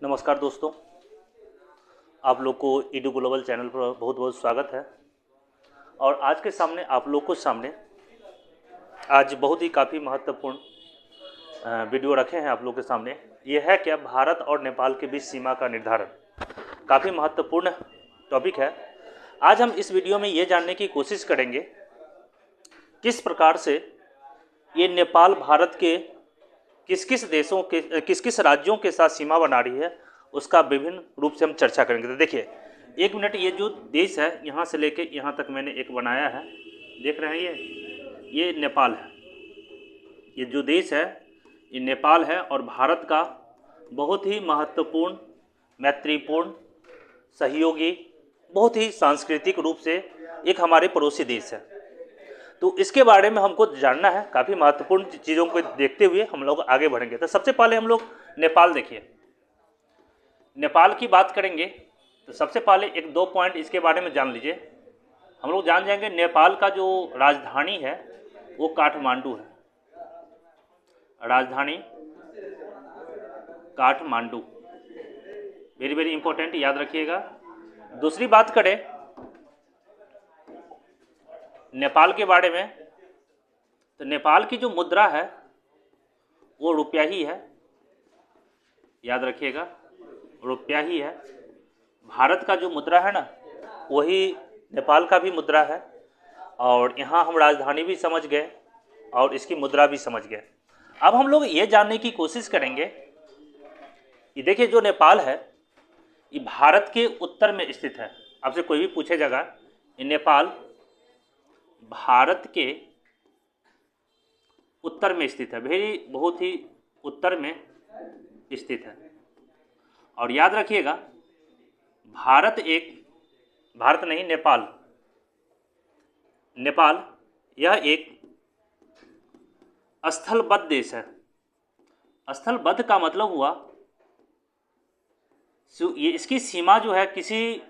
नमस्कार दोस्तों, आप लोग को ईडू ग्लोबल चैनल पर बहुत बहुत स्वागत है। और आज के सामने आप लोग को सामने आज बहुत ही काफ़ी महत्वपूर्ण वीडियो रखे हैं आप लोग के सामने। ये है क्या, भारत और नेपाल के बीच सीमा का निर्धारण। काफ़ी महत्वपूर्ण टॉपिक है। आज हम इस वीडियो में ये जानने की कोशिश करेंगे किस प्रकार से ये नेपाल भारत के किस किस देशों के किस किस राज्यों के साथ सीमा बना रही है, उसका विभिन्न रूप से हम चर्चा करेंगे। तो देखिए, एक मिनट, ये जो देश है यहाँ से लेके यहाँ तक मैंने एक बनाया है, देख रहे हैं ये नेपाल है। ये जो देश है ये नेपाल है और भारत का बहुत ही महत्वपूर्ण, मैत्रीपूर्ण, सहयोगी, बहुत ही सांस्कृतिक रूप से एक हमारे पड़ोसी देश है। तो इसके बारे में हमको जानना है। काफ़ी महत्वपूर्ण चीज़ों को देखते हुए हम लोग आगे बढ़ेंगे। तो सबसे पहले हम लोग नेपाल देखिए, नेपाल की बात करेंगे तो सबसे पहले एक दो पॉइंट इसके बारे में जान लीजिए। हम लोग जान जाएंगे नेपाल का जो राजधानी है वो काठमांडू है। राजधानी काठमांडू, वेरी वेरी इंपॉर्टेंट, याद रखिएगा। दूसरी बात करें नेपाल के बारे में तो नेपाल की जो मुद्रा है वो रुपया ही है, याद रखिएगा, रुपया ही है। भारत का जो मुद्रा है ना वही नेपाल का भी मुद्रा है। और यहाँ हम राजधानी भी समझ गए और इसकी मुद्रा भी समझ गए। अब हम लोग ये जानने की कोशिश करेंगे कि देखिए, जो नेपाल है ये भारत के उत्तर में स्थित है। आपसे कोई भी पूछेगा ये नेपाल भारत के उत्तर में स्थित है, बहुत ही उत्तर में स्थित है। और याद रखिएगा, नेपाल यह एक स्थलबद्ध देश है। स्थलबद्ध का मतलब हुआ ये इसकी सीमा जो है किसी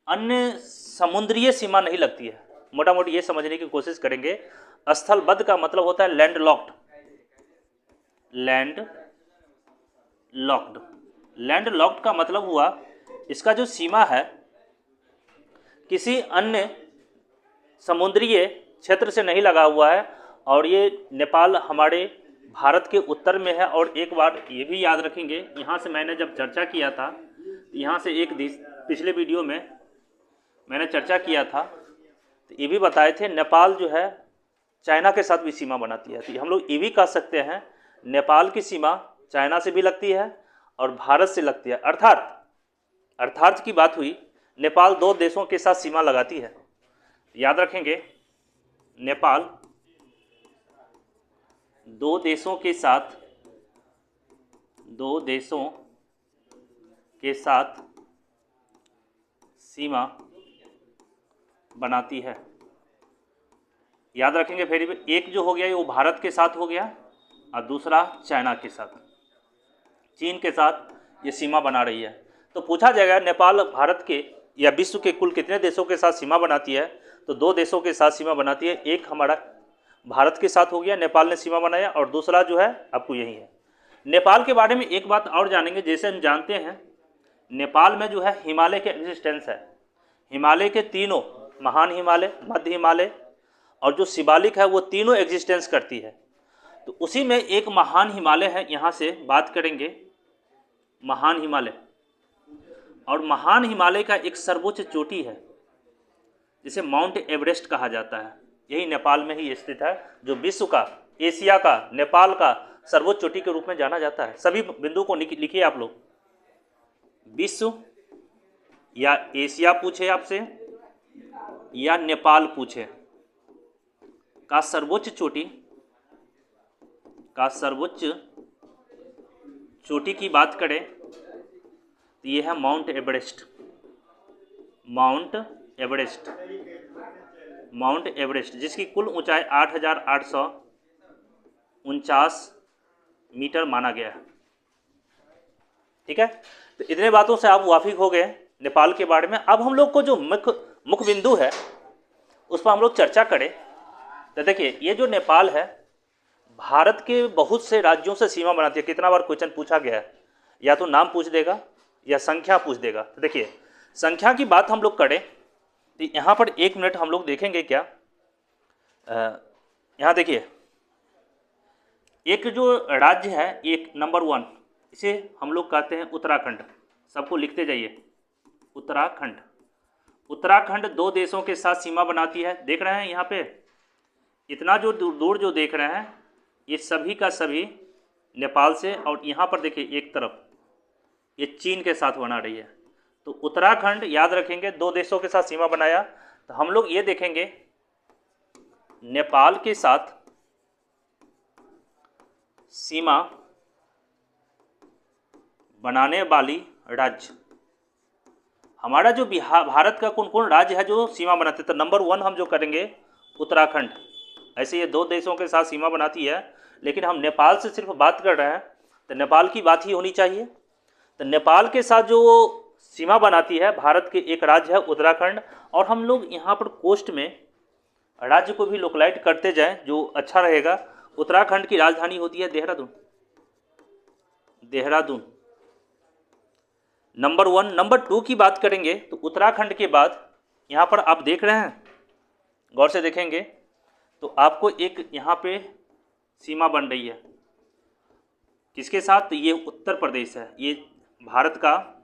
अन्य समुद्रीय सीमा नहीं लगती है। मोटा मोटी ये समझने की कोशिश करेंगे, स्थलबद्ध का मतलब होता है लैंड लॉक्ड का मतलब हुआ इसका जो सीमा है किसी अन्य समुद्रीय क्षेत्र से नहीं लगा हुआ है। और ये नेपाल हमारे भारत के उत्तर में है। और एक बार ये भी याद रखेंगे, यहाँ से मैंने जब चर्चा किया था, यहाँ से एक देश पिछले वीडियो में मैंने चर्चा किया था तो ये भी बताए थे, नेपाल जो है चाइना के साथ भी सीमा बनाती है। तो हम लोग ये भी कह सकते हैं नेपाल की सीमा चाइना से भी लगती है और भारत से लगती है। अर्थात की बात हुई, नेपाल दो देशों के साथ सीमा लगाती है। याद रखेंगे, नेपाल दो देशों के साथ सीमा बनाती है। याद रखेंगे, फिर एक जो हो गया वो भारत के साथ हो गया और दूसरा चाइना के साथ, चीन के साथ ये सीमा बना रही है। तो पूछा जाएगा नेपाल भारत के या विश्व के कुल कितने देशों के साथ सीमा बनाती है, तो दो देशों के साथ सीमा बनाती है। एक हमारा भारत के साथ हो गया, नेपाल ने सीमा बनाया, और दूसरा जो है आपको यही है। नेपाल के बारे में एक बात और जानेंगे। जैसे हम जानते हैं नेपाल में जो है हिमालय के एग्जिस्टेंस है। हिमालय के तीनों, महान हिमालय, मध्य हिमालय और जो शिवालिक है, वो तीनों एग्जिस्टेंस करती है। तो उसी में एक महान हिमालय है, यहाँ से बात करेंगे महान हिमालय। और महान हिमालय का एक सर्वोच्च चोटी है जिसे माउंट एवरेस्ट कहा जाता है। यही नेपाल में ही स्थित है, जो विश्व का, एशिया का, नेपाल का सर्वोच्च चोटी के रूप में जाना जाता है। सभी बिंदु को लिखिए आप लोग। विश्व या एशिया पूछे आपसे या नेपाल पूछे का सर्वोच्च चोटी की बात करें तो यह है माउंट एवरेस्ट, जिसकी कुल ऊंचाई 8,849 मीटर माना गया है। ठीक है, तो इतने बातों से आप वाकिफ हो गए नेपाल के बारे में। अब हम लोग को जो मुख्य बिंदु है उस पर हम लोग चर्चा करें। तो देखिए, ये जो नेपाल है भारत के बहुत से राज्यों से सीमा बनाती है। कितना बार क्वेश्चन पूछा गया है, या तो नाम पूछ देगा या संख्या पूछ देगा। तो देखिए संख्या की बात हम लोग करें तो यहाँ पर 1 मिनट हम लोग देखेंगे क्या, यहाँ देखिए एक जो राज्य है, एक नंबर 1, इसे हम लोग कहते हैं उत्तराखंड। सबको लिखते जाइए, उत्तराखंड। उत्तराखंड 2 देशों के साथ सीमा बनाती है। देख रहे हैं यहाँ पे इतना जो दूर जो देख रहे हैं ये सभी का सभी नेपाल से, और यहाँ पर देखिए एक तरफ ये चीन के साथ बना रही है। तो उत्तराखंड याद रखेंगे 2 देशों के साथ सीमा बनाया। तो हम लोग ये देखेंगे नेपाल के साथ सीमा बनाने वाली राज्य, हमारा जो बिहार भारत का कौन कौन राज्य है जो सीमा बनाते, तो नंबर 1 हम जो करेंगे उत्तराखंड। ऐसे ये 2 देशों के साथ सीमा बनाती है, लेकिन हम नेपाल से सिर्फ बात कर रहे हैं तो नेपाल की बात ही होनी चाहिए। तो नेपाल के साथ जो सीमा बनाती है भारत के एक राज्य है उत्तराखंड। और हम लोग यहाँ पर कोस्ट में राज्य को भी लोकलाइट करते जाएं जो अच्छा रहेगा। उत्तराखंड की राजधानी होती है देहरादून, देहरादून नंबर 1। नंबर 2 की बात करेंगे तो उत्तराखंड के बाद यहाँ पर आप देख रहे हैं, गौर से देखेंगे तो आपको एक यहाँ पे सीमा बन रही है, किसके साथ, तो ये उत्तर प्रदेश है। ये भारत का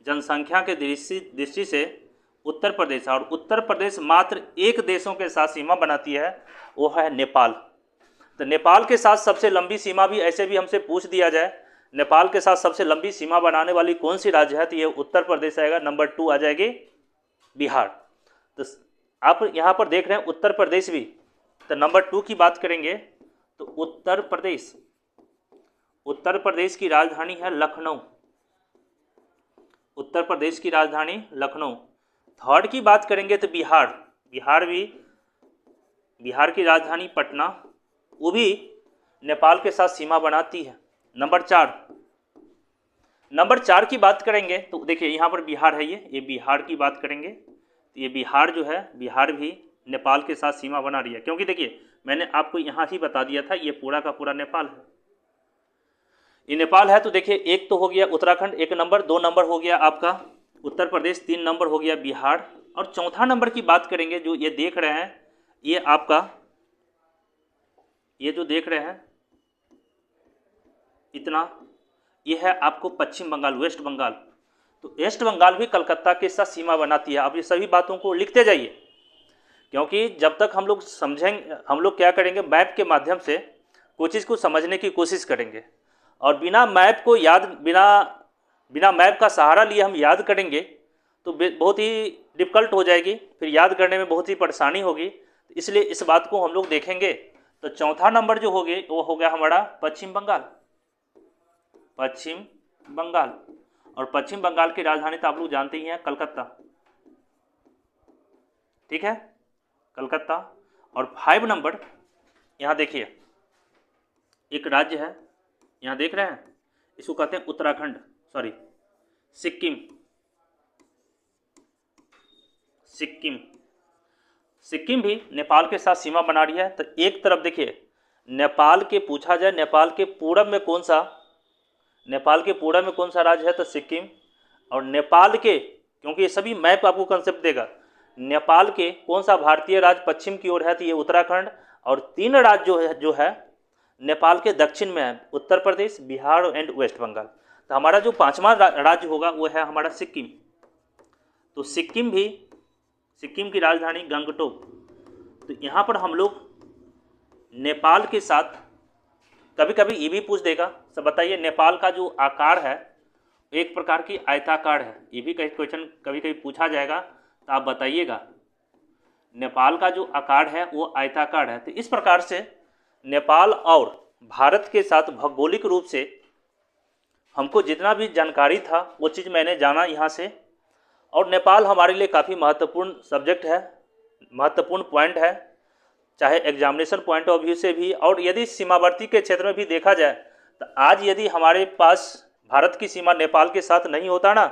जनसंख्या के दृष्टि से उत्तर प्रदेश है, और उत्तर प्रदेश मात्र 1 देशों के साथ सीमा बनाती है, वो है नेपाल। तो नेपाल के साथ सबसे लंबी सीमा भी ऐसे भी हमसे पूछ दिया जाए, नेपाल के साथ सबसे लंबी सीमा बनाने वाली कौन सी राज्य है, तो ये उत्तर प्रदेश आएगा। नंबर 2 आ जाएगी बिहार। तो आप यहाँ पर देख रहे हैं उत्तर प्रदेश भी। तो नंबर 2 की बात करेंगे तो उत्तर प्रदेश, उत्तर प्रदेश की राजधानी है लखनऊ, उत्तर प्रदेश की राजधानी लखनऊ। 3rd की बात करेंगे तो बिहार, बिहार की राजधानी पटना, वो भी नेपाल के साथ सीमा बनाती है। नंबर 4 की बात करेंगे तो देखिए यहाँ पर बिहार है, ये बिहार की बात करेंगे तो ये बिहार जो है, बिहार भी नेपाल के साथ सीमा बना रही है। क्योंकि देखिए मैंने आपको यहाँ ही बता दिया था ये पूरा का पूरा नेपाल है, ये नेपाल है। तो देखिए एक तो हो गया उत्तराखंड 1 नंबर, 2 नंबर हो गया आपका उत्तर प्रदेश, 3 नंबर हो गया बिहार, और 4था नंबर की बात करेंगे जो ये देख रहे हैं, ये आपका ये जो देख रहे हैं इतना, ये है आपको पश्चिम बंगाल, वेस्ट बंगाल। तो वेस्ट बंगाल भी कलकत्ता के साथ सीमा बनाती है। आप ये सभी बातों को लिखते जाइए, क्योंकि जब तक हम लोग समझेंगे, हम लोग क्या करेंगे, मैप के माध्यम से कोई चीज़ को समझने की कोशिश करेंगे, और बिना मैप को बिना मैप का सहारा लिए हम याद करेंगे तो बहुत ही डिफ़िकल्ट हो जाएगी, फिर याद करने में बहुत ही परेशानी होगी। इसलिए इस बात को हम लोग देखेंगे। तो 4था नंबर जो हो गए वो हो गया हमारा पश्चिम बंगाल, पश्चिम बंगाल। और पश्चिम बंगाल की राजधानी तो आप लोग जानते ही हैं, कलकत्ता, ठीक है, कलकत्ता। और 5 नंबर यहाँ देखिए एक राज्य है, यहाँ देख रहे हैं, इसको कहते हैं उत्तराखंड, सॉरी सिक्किम, सिक्किम। सिक्किम भी नेपाल के साथ सीमा बना रही है। तो एक तरफ देखिए नेपाल के पूछा जाए, नेपाल के पूरब में कौन सा, नेपाल के पूरब में कौन सा राज्य है, तो सिक्किम। और नेपाल के, क्योंकि ये सभी मैप आपको कंसेप्ट देगा, नेपाल के कौन सा भारतीय राज्य पश्चिम की ओर है, तो ये उत्तराखंड। और 3 राज्य जो है नेपाल के दक्षिण में है, उत्तर प्रदेश, बिहार एंड वेस्ट बंगाल। तो हमारा जो 5वां राज्य होगा वो है हमारा सिक्किम। तो सिक्किम की राजधानी गंगटोक। तो यहाँ पर हम लोग नेपाल के साथ, कभी कभी ये भी पूछ देगा, सब बताइए नेपाल का जो आकार है एक प्रकार की आयताकार है, ये भी क्वेश्चन कभी कभी पूछा जाएगा, तो आप बताइएगा नेपाल का जो आकार है वो आयताकार है। तो इस प्रकार से नेपाल और भारत के साथ भौगोलिक रूप से हमको जितना भी जानकारी था वो चीज़ मैंने जाना यहाँ से। और नेपाल हमारे लिए काफ़ी महत्वपूर्ण सब्जेक्ट है, महत्वपूर्ण पॉइंट है, चाहे एग्जामिनेशन पॉइंट ऑफ व्यू से भी, और यदि सीमावर्ती के क्षेत्र में भी देखा जाए तो आज यदि हमारे पास भारत की सीमा नेपाल के साथ नहीं होता ना,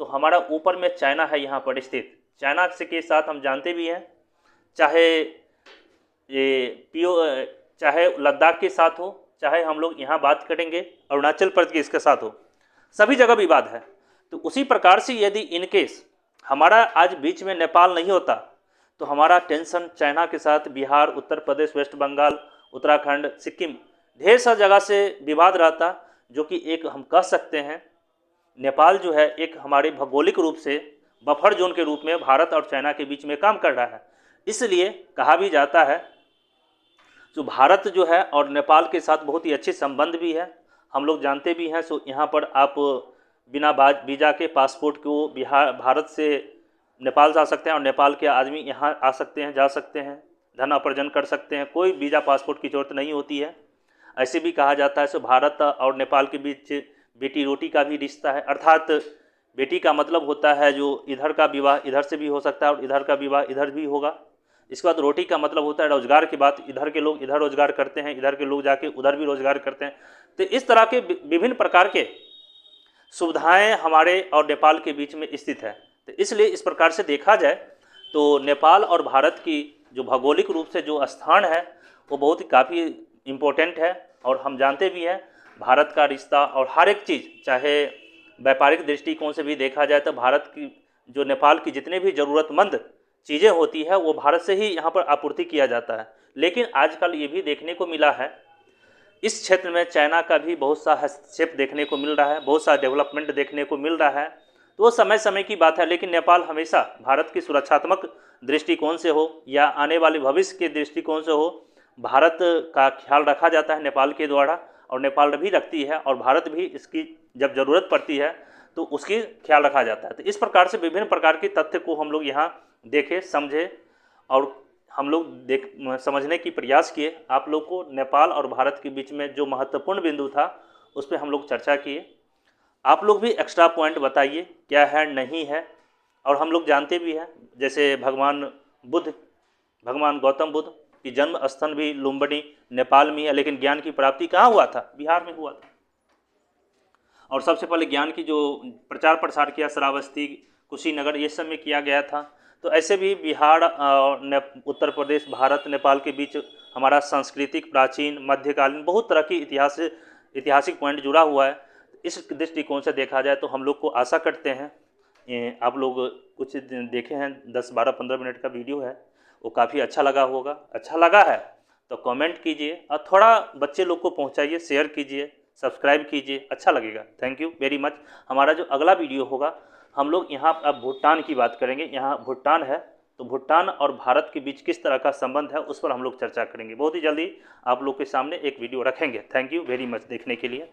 तो हमारा ऊपर में चाइना है यहाँ पर स्थित, चाइना से के साथ हम जानते भी हैं, चाहे लद्दाख के साथ हो, चाहे हम लोग यहाँ बात करेंगे अरुणाचल प्रदेश के साथ हो, सभी जगह विवाद है। तो उसी प्रकार से यदि इनकेस हमारा आज बीच में नेपाल नहीं होता तो हमारा टेंशन चाइना के साथ बिहार, उत्तर प्रदेश, वेस्ट बंगाल, उत्तराखंड, सिक्किम, ढेर सारी जगह से विवाद रहता, जो कि एक हम कह सकते हैं नेपाल जो है एक हमारे भौगोलिक रूप से बफर जोन के रूप में भारत और चाइना के बीच में काम कर रहा है। इसलिए कहा भी जाता है जो भारत जो है और नेपाल के साथ बहुत ही अच्छे संबंध भी है, हम लोग जानते भी हैं। सो यहाँ पर आप बिना वीज़ा के पासपोर्ट को भारत से नेपाल जा सकते हैं और नेपाल के आदमी यहाँ आ सकते हैं, जा सकते हैं, धन उपार्जन कर सकते हैं, कोई वीज़ा पासपोर्ट की ज़रूरत नहीं होती है। ऐसे भी कहा जाता है सो भारत और नेपाल के बीच बेटी रोटी का भी रिश्ता है, अर्थात बेटी का मतलब होता है जो इधर का विवाह इधर से भी हो सकता है और इधर का विवाह इधर भी होगा। इसके बाद रोटी का मतलब होता है रोजगार की बात, इधर के लोग इधर रोजगार करते हैं, इधर के लोग जाके उधर भी रोजगार करते हैं। तो इस तरह के विभिन्न प्रकार के सुविधाएं हमारे और नेपाल के बीच में स्थित है। तो इसलिए इस प्रकार से देखा जाए तो नेपाल और भारत की जो भौगोलिक रूप से जो स्थान है वो बहुत ही काफ़ी इम्पोर्टेंट है। और हम जानते भी हैं भारत का रिश्ता और हर एक चीज़, चाहे व्यापारिक दृष्टिकोण से भी देखा जाए तो भारत की जो नेपाल की जितने भी ज़रूरतमंद चीज़ें होती है वो भारत से ही यहाँ पर आपूर्ति किया जाता है। लेकिन आजकल ये भी देखने को मिला है इस क्षेत्र में चाइना का भी बहुत सा हस्तक्षेप देखने को मिल रहा है, बहुत सा डेवलपमेंट देखने को मिल रहा है। तो वो समय समय की बात है, लेकिन नेपाल हमेशा भारत की सुरक्षात्मक दृष्टिकोण से हो या आने वाले भविष्य के दृष्टिकोण से हो, भारत का ख्याल रखा जाता है नेपाल के द्वारा, और नेपाल भी रखती है और भारत भी इसकी जब ज़रूरत पड़ती है तो उसकी ख्याल रखा जाता है। तो इस प्रकार से विभिन्न प्रकार के तथ्य को हम लोग यहाँ देखे, समझे और हम लोग समझने की प्रयास किए। आप लोग को नेपाल और भारत के बीच में जो महत्वपूर्ण बिंदु था उस पर हम लोग चर्चा किए। आप लोग भी एक्स्ट्रा पॉइंट बताइए क्या है नहीं है। और हम लोग जानते भी हैं जैसे भगवान गौतम बुद्ध की जन्म स्थल भी लुम्बिनी नेपाल में है, लेकिन ज्ञान की प्राप्ति कहाँ हुआ था? बिहार में हुआ था। और सबसे पहले ज्ञान की जो प्रचार प्रसार किया श्रावस्ती, कुशीनगर, ये सब में किया गया था। तो ऐसे भी बिहार और उत्तर प्रदेश, भारत, नेपाल के बीच हमारा सांस्कृतिक, प्राचीन, मध्यकालीन बहुत तरह की ऐतिहासिक पॉइंट जुड़ा हुआ है। इस दृष्टिकोण से देखा जाए तो हम लोग को आशा करते हैं आप लोग कुछ देखे हैं 10, 12, 15 मिनट का वीडियो है, वो काफ़ी अच्छा लगा होगा। अच्छा लगा है तो कमेंट कीजिए और थोड़ा बच्चे लोग को पहुंचाइए, शेयर कीजिए, सब्सक्राइब कीजिए, अच्छा लगेगा। Thank you very much. हमारा जो अगला वीडियो होगा हम लोग यहाँ अब भूटान की बात करेंगे। यहाँ भूटान है तो भूटान और भारत के बीच किस तरह का संबंध है उस पर हम लोग चर्चा करेंगे। बहुत ही जल्दी आप लोग के सामने एक वीडियो रखेंगे। थैंक यू वेरी मच देखने के लिए।